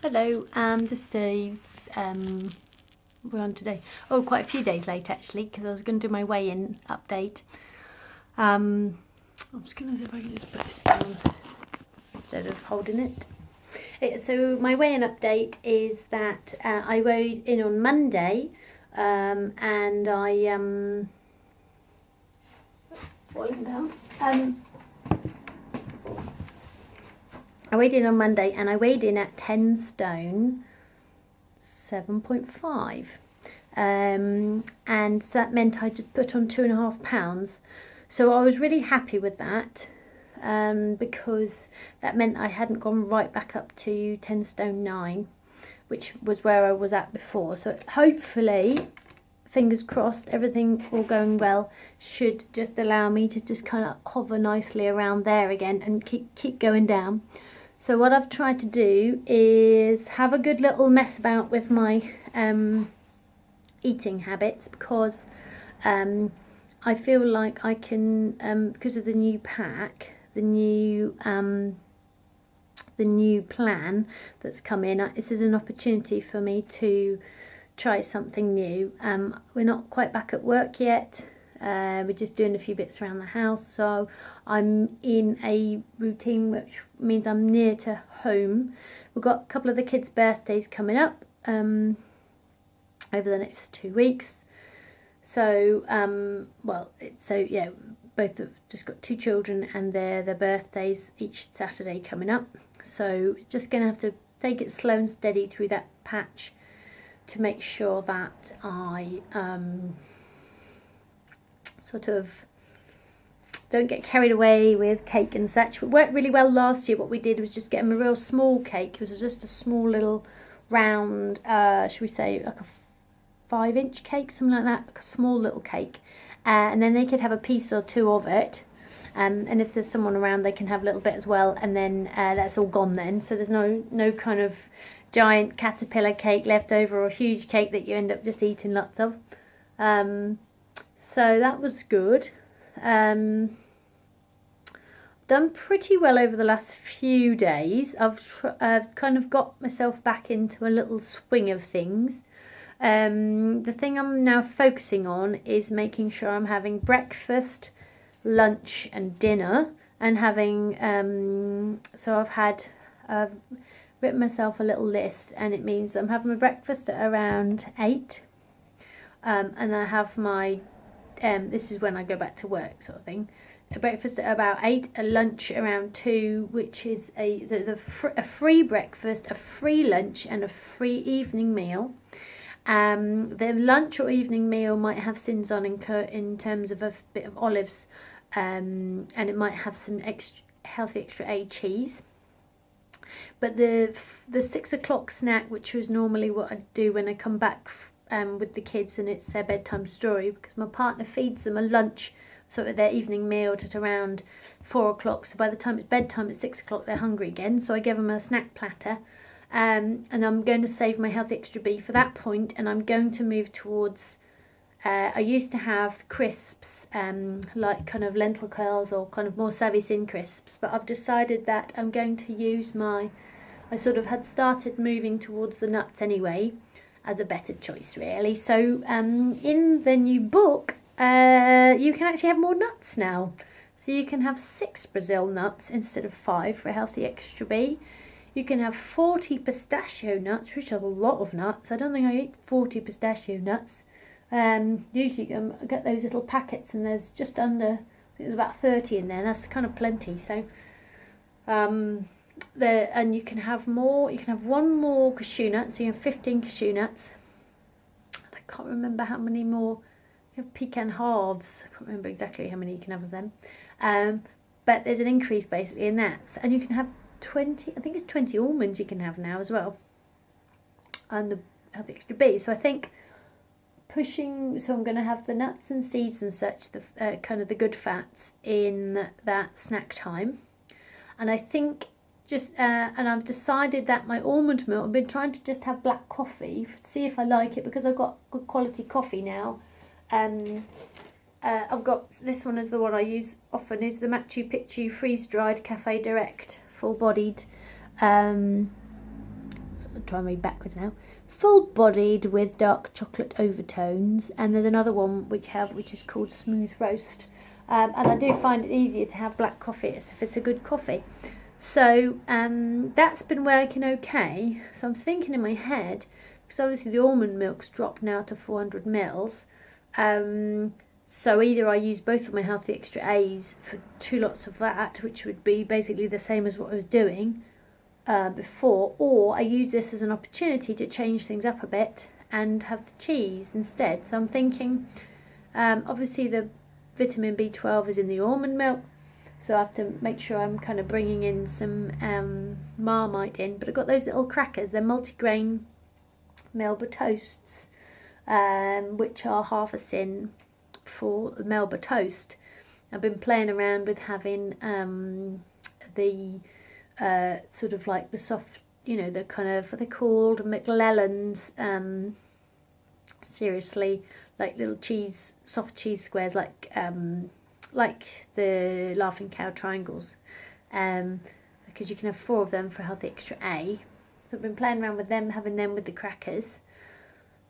Hello, just we're on today. Oh, quite a few days late actually, because I was going to do my weigh-in update. I'm just going to see if I can just put this down instead of holding it. So my weigh-in update is that I weighed in on Monday, and I falling down. I weighed in on Monday and I weighed in at 10 stone 7.5, and so that meant I just put on 2.5 pounds. So I was really happy with that, because that meant I hadn't gone right back up to 10 stone 9, which was where I was at before. So hopefully, fingers crossed, everything all going well should just allow me to just kind of hover nicely around there again and keep going down. So what I've tried to do is have a good little mess about with my eating habits, because I feel like I can, because of the new pack, the new plan that's come in, this is an opportunity for me to try something new. We're not quite back at work yet. We're just doing a few bits around the house, so I'm in a routine which means I'm near to home. We've got a couple of the kids' birthdays coming up over the next 2 weeks. So yeah, both have just got 2 children and their birthdays each Saturday coming up. So just gonna have to take it slow and steady through that patch to make sure that I sort of don't get carried away with cake and such. It worked really well last year. What we did was just get them a real small cake. It was just a small little round, should we say like a 5-inch cake, something like that, like a small little cake, and then they could have a piece or two of it, and if there's someone around they can have a little bit as well, and then that's all gone then, so there's no kind of giant caterpillar cake left over or huge cake that you end up just eating lots of. So that was good. Done pretty well over the last few days. I've kind of got myself back into a little swing of things. The thing I'm now focusing on is making sure I'm having breakfast, lunch and dinner, and having so I've written myself a little list, and it means I'm having my breakfast at around 8, and I have my this is when I go back to work, sort of thing. A breakfast at about 8, a lunch around 2, which is a free breakfast, a free lunch and a free evening meal. The lunch or evening meal might have sins on in terms of a bit of olives, and it might have some healthy extra A cheese. But the 6 o'clock snack, which was normally what I do when I come back with the kids and it's their bedtime story, because my partner feeds them a lunch, sort of their evening meal, at around 4 o'clock. So by the time it's bedtime at 6 o'clock, they're hungry again. So I give them a snack platter. And I'm going to save my healthy extra B for that point, and I'm going to move towards, I used to have crisps, like kind of lentil curls or kind of more savvy thin crisps, but I've decided that I'm going to use I sort of had started moving towards the nuts anyway, as a better choice really. So in the new book, you can actually have more nuts now. So you can have 6 Brazil nuts instead of 5 for a healthy extra B. You can have 40 pistachio nuts, which are a lot of nuts. I don't think I eat 40 pistachio nuts. Usually you get those little packets and there's just under, I think there's about 30 in there. That's kind of plenty. So, and you can have more. You can have 1 more cashew nut, so you have 15 cashew nuts. I can't remember how many more. You have pecan halves. I can't remember exactly how many you can have of them. But there's an increase basically in that, and you can have 20, I think it's 20 almonds you can have now as well, and the extra B. So I think so I'm going to have the nuts and seeds and such, the kind of the good fats in that snack time. And I think and I've decided that my almond milk, I've been trying to just have black coffee, see if I like it, because I've got good quality coffee now. I've got this one, as the one I use often, is the Machu Picchu freeze dried Cafe Direct full bodied try and read backwards now. Full bodied with dark chocolate overtones, and there's another one which is called Smooth Roast. And I do find it easier to have black coffee if it's a good coffee. So that's been working okay. So I'm thinking in my head, because obviously the almond milk's dropped now to 400 mils. So either I use both of my Healthy Extra A's for 2 lots of that, which would be basically the same as what I was doing before, or I use this as an opportunity to change things up a bit and have the cheese instead. So I'm thinking, obviously the vitamin B12 is in the almond milk, so I have to make sure I'm kind of bringing in some Marmite in. But I've got those little crackers, they're multigrain Melba toasts, which are half a sin for the Melba toast. I've been playing around with having the sort of like the soft, the kind of, what they're called, McLellan's, seriously, like little soft cheese squares, like the Laughing Cow triangles, because you can have 4 of them for Healthy Extra A. So I've been playing around with them, having them with the crackers.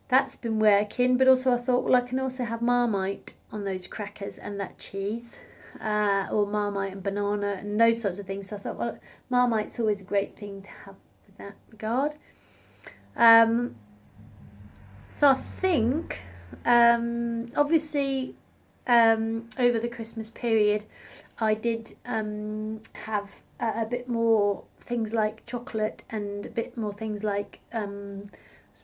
That's been working, but also I thought, well, I can also have Marmite on those crackers and that cheese, or Marmite and banana and those sorts of things. So I thought, well, Marmite's always a great thing to have with that regard. So I think, obviously, over the Christmas period, I did have a bit more things like chocolate and a bit more things like a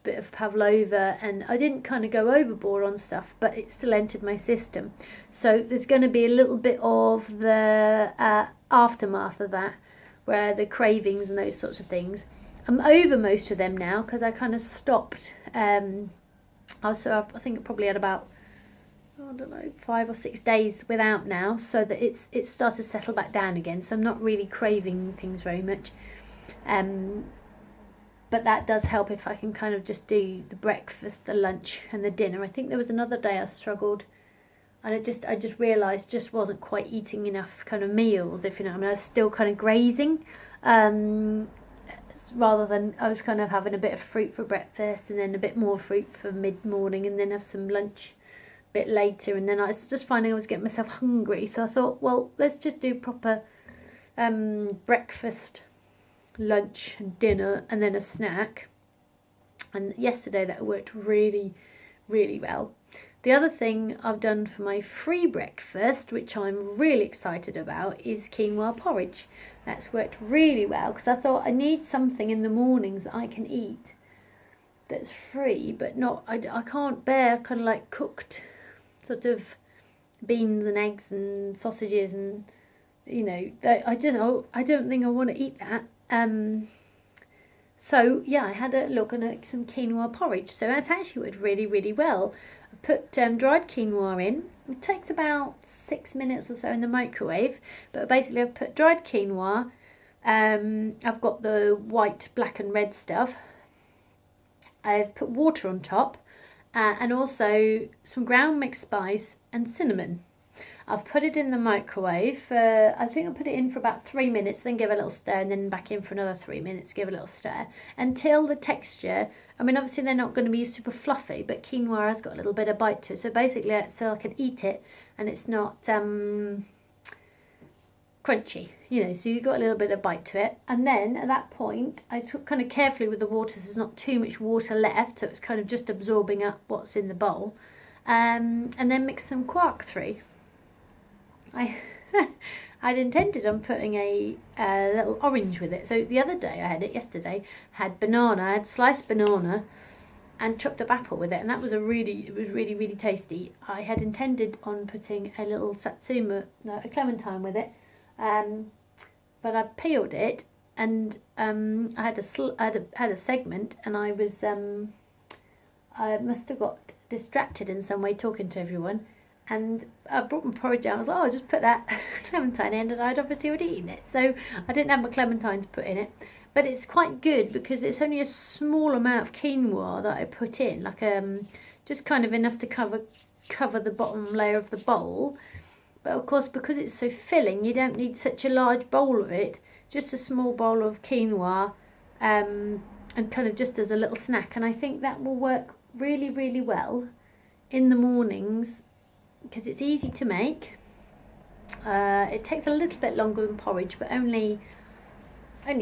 bit of pavlova, and I didn't kind of go overboard on stuff, but it still entered my system. So there's going to be a little bit of the aftermath of that, where the cravings and those sorts of things. I'm over most of them now because I kind of stopped. I think I probably had about, I don't know, 5 or 6 days without now, so that it's started to settle back down again. So I'm not really craving things very much. But that does help if I can kind of just do the breakfast, the lunch and the dinner. I think there was another day I struggled, and I just realised just wasn't quite eating enough kind of meals, if you know what I mean. I was still kind of grazing, rather than, I was kind of having a bit of fruit for breakfast and then a bit more fruit for mid-morning and then have some lunch a bit later, and then I was just finding I was getting myself hungry. So I thought, well, let's just do proper breakfast, lunch and dinner and then a snack. And yesterday that worked really, really well. The other thing I've done for my free breakfast, which I'm really excited about, is quinoa porridge. That's worked really well because I thought I need something in the mornings that I can eat that's free, but not, I can't bear kind of like cooked sort of beans and eggs and sausages and, I don't think I want to eat that. So yeah, I had a look at some quinoa porridge. So that's actually worked really, really well. I put dried quinoa in. It takes about 6 minutes or so in the microwave. But basically I've put dried quinoa. I've got the white, black and red stuff. I've put water on top. And also some ground mixed spice and cinnamon. I've put it in the microwave for, I think I put it in for about 3 minutes, then give it a little stir, and then back in for another 3 minutes, give it a little stir, until the texture, I mean, obviously they're not going to be super fluffy, but quinoa has got a little bit of bite to it, so basically, so I can eat it, and it's not crunchy, so you've got a little bit of bite to it. And then, at that point, I took kind of carefully with the water, so there's not too much water left, so it's kind of just absorbing up what's in the bowl, and then mix some quark through. I'd intended on putting a little orange with it. So the other day, I had it yesterday, had banana, I had sliced banana and chopped up apple with it, and that was really, really tasty. I had intended on putting a little satsuma, no, a clementine with it, but I peeled it, and I had a segment, and I must have got distracted in some way talking to everyone. And I brought my porridge down. I was like, I'll just put that clementine in, and I'd obviously already eaten it. So I didn't have my clementine to put in it. But it's quite good because it's only a small amount of quinoa that I put in, like just kind of enough to cover the bottom layer of the bowl. But of course, because it's so filling, you don't need such a large bowl of it. Just a small bowl of quinoa, and kind of just as a little snack. And I think that will work really, really well in the mornings because it's easy to make. It takes a little bit longer than porridge, but only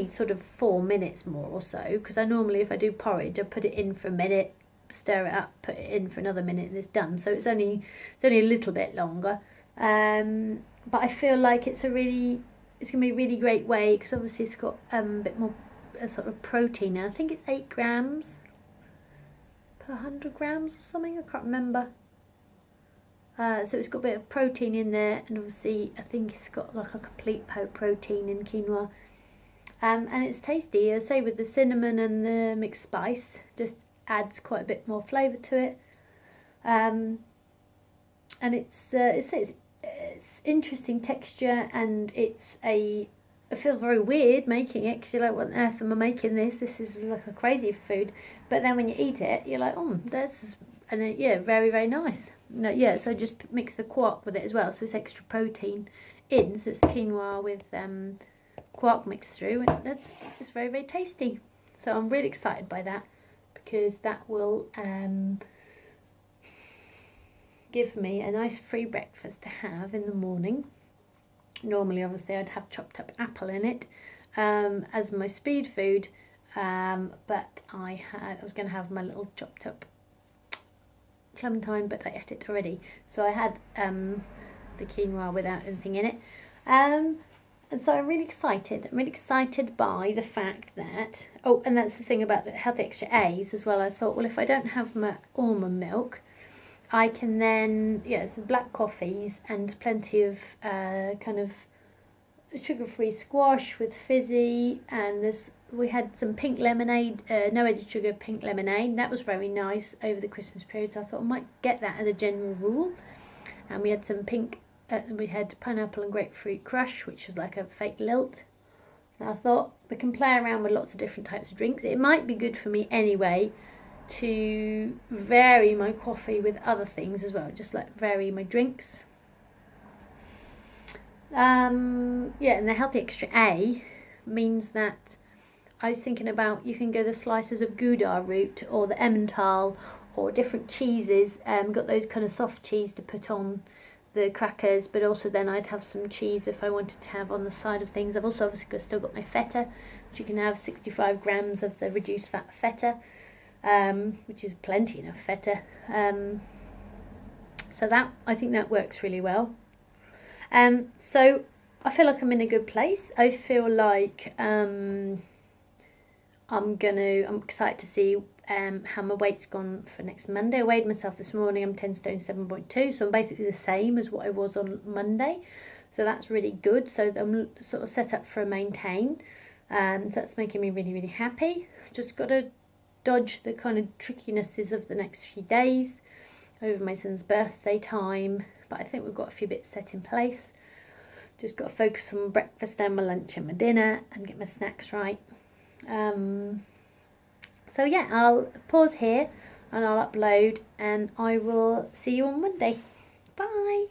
sort of 4 minutes more or so, because I normally, if I do porridge, I put it in for a minute, stir it up, put it in for another minute, and it's done. So it's only a little bit longer. But I feel like it's going to be a really great way, because obviously it's got a bit more sort of protein. And I think it's 8 grams per 100 grams or something. I can't remember. So it's got a bit of protein in there, and obviously I think it's got like a complete protein in quinoa. And it's tasty. I say with the cinnamon and the mixed spice, just adds quite a bit more flavour to it. And it's interesting texture, and it feels very weird making it, because you're like, what on earth am I making this? This is like a crazy food. But then when you eat it, you're like, very, very nice. No, yeah, so just mix the quark with it as well, so it's extra protein in. So it's quinoa with quark mixed through, and that's just very, very tasty. So I'm really excited by that, because that will give me a nice free breakfast to have in the morning. Normally, obviously, I'd have chopped up apple in it as my speed food, but I was going to have my little chopped up clementine, but I ate it already. So I had the quinoa without anything in it. And so I'm really excited. I'm really excited by the fact that, and that's the thing about the Healthy Extra A's as well. I thought, well, if I don't have my almond milk, I can then, some black coffees and plenty of kind of sugar-free squash with fizzy, and we had some pink lemonade, no added sugar pink lemonade. That was very nice over the Christmas period, so I thought I might get that as a general rule. And we had some we had pineapple and grapefruit crush, which was like a fake lilt. And I thought we can play around with lots of different types of drinks. It might be good for me anyway to vary my coffee with other things as well, just like vary my drinks. And the Healthy Extra A means that I was thinking about, you can go the slices of Gouda root or the Emmental or different cheeses. Got those kind of soft cheese to put on the crackers, but also then I'd have some cheese if I wanted to have on the side of things. I've also obviously still got my feta, which you can have 65 grams of the reduced fat feta, which is plenty enough feta. So that, I think that works really well. So I feel like I'm in a good place. I feel like I'm excited to see how my weight's gone for next Monday. I weighed myself this morning. I'm 10 stone 7.2, so I'm basically the same as what I was on Monday. So that's really good. So I'm sort of set up for a maintain. So that's making me really, really happy. Just got to dodge the kind of trickinesses of the next few days over my son's birthday time. But I think we've got a few bits set in place. Just got to focus on my breakfast and my lunch and my dinner and get my snacks right. So yeah, I'll pause here and I'll upload, and I will see you on Monday. Bye.